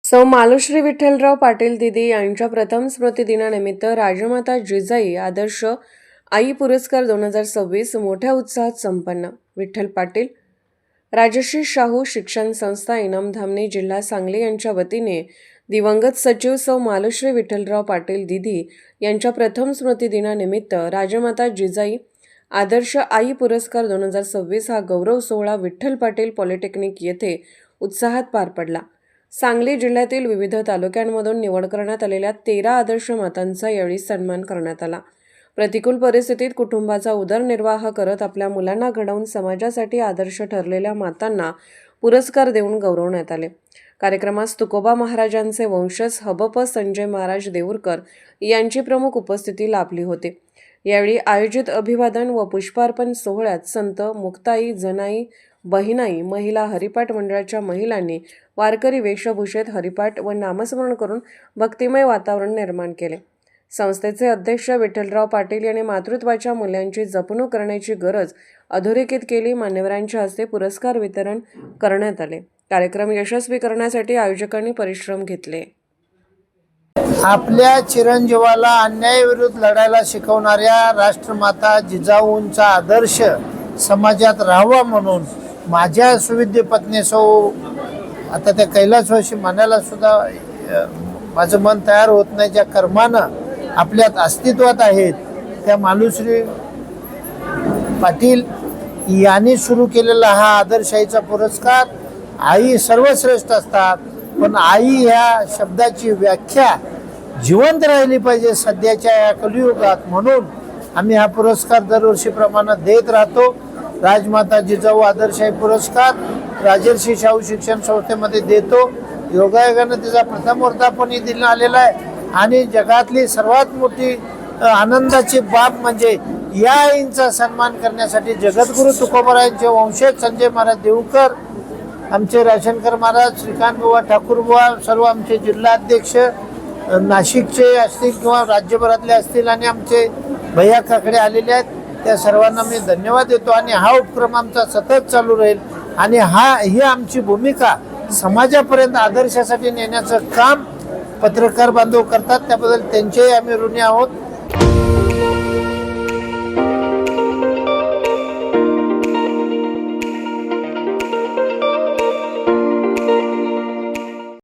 सौ मालुश्री विठ्ठलराव पाटील दिदी यांच्या प्रथम स्मृतिदिनानिमित्त राजमाता जिजाई आदर्श आई पुरस्कार 2026 मोठ्या उत्साहात संपन्न। विठ्ठल पाटील, राजश्री शाहू शिक्षण संस्था, इनामधामणी, जिल्हा सांगली यांच्या वतीने दिवंगत सचिव सौ मालुश्री विठ्ठलराव पाटील दिदी यांच्या प्रथम स्मृतिदिनानिमित्त राजमाता जिजाई आदर्श आई पुरस्कार 2026 हा गौरव सोहळा विठ्ठल पाटील पॉलिटेक्निक येथे उत्साहात पार पडला। सांगली जिल्ह्यातील विविध तालुक्यांमधून निवड करण्यात आलेल्या 13 आदर्श मातांचा यावेळी सन्मान करण्यात आला। प्रतिकूल परिस्थितीत कुटुंबाचा उदरनिर्वाह करत आपल्या मुलांना घडवून समाजासाठी आदर्श ठरलेल्या मातांना पुरस्कार देऊन गौरवण्यात आले। कार्यक्रमास तुकोबा महाराजांचे वंशज हबप संजय महाराज देऊरकर यांची प्रमुख उपस्थिती लाभली होती। यावेळी आयोजित अभिवादन व पुष्पार्पण सोहळ्यात संत, मुक्ताई, जनाई, बहिणाई, महिला हरिपाठ मंडळाच्या महिलांनी वारकरी वेशभूषेत हरिपाठ व नामस्मरण करून भक्तिमय वातावरण निर्माण केले। संस्थेचे अध्यक्ष विठ्ठलराव पाटील यांनी मातृत्वाच्या मूल्यांची जपणूक करण्याची गरज अधोरेखित केली। मान्यवरांच्या हस्ते पुरस्कार वितरण करण्यात आले। कार्यक्रम यशस्वी करण्यासाठी आयोजकांनी परिश्रम घेतले। आपल्या चिरंजीवाला अन्यायाविरुद्ध लढायला शिकवणाऱ्या राष्ट्रमाता जिजाऊंचा आदर्श समाजात राहावा म्हणून माझ्या सुविद्य पत्नी सौ आता त्या कैलासवासी म्हणायला सुद्धा माझं मन तयार होत नाही, ज्या कर्मानं आपल्यात अस्तित्वात आहेत त्या मालुश्री पाटील यांनी सुरू केलेला हा आदर्शाईचा पुरस्कार। आई सर्वश्रेष्ठ असतात, पण आई ह्या शब्दाची व्याख्या जिवंत राहिली पाहिजे सध्याच्या या कलियुगात, म्हणून आम्ही हा पुरस्कार दरवर्षीप्रमाणे देत राहतो। राजमाता जिजाऊ आदर्शाई पुरस्कार राजर्षी शाहू शिक्षण संस्थेमध्ये देतो। योगायोगानं त्याचा प्रथम वर्धापनही दिला आलेला आहे आणि जगातली सर्वात मोठी आनंदाची बाब म्हणजे या आईंचा सन्मान करण्यासाठी जगद्गुरु तुकोबारायांचे वंशज संजय महाराज देऊरकर, आमचे राशनकर महाराज, श्रीकांत बुवा, ठाकूर बुवा, सर्व आमचे जिल्हाध्यक्ष नाशिकचे असतील किंवा राज्यभरातले असतील आणि आमचे भैया काकडे आलेले आहेत, त्या सर्वांना मी धन्यवाद देतो। आणि हा उपक्रम आमचा सतत चालू राहील आणि ही आमची भूमिका समाजापर्यंत आदर्शासाठी नेण्याचं काम पत्रकार बांधव करतात, त्याबद्दल त्यांचेही आम्ही ऋणी आहोत।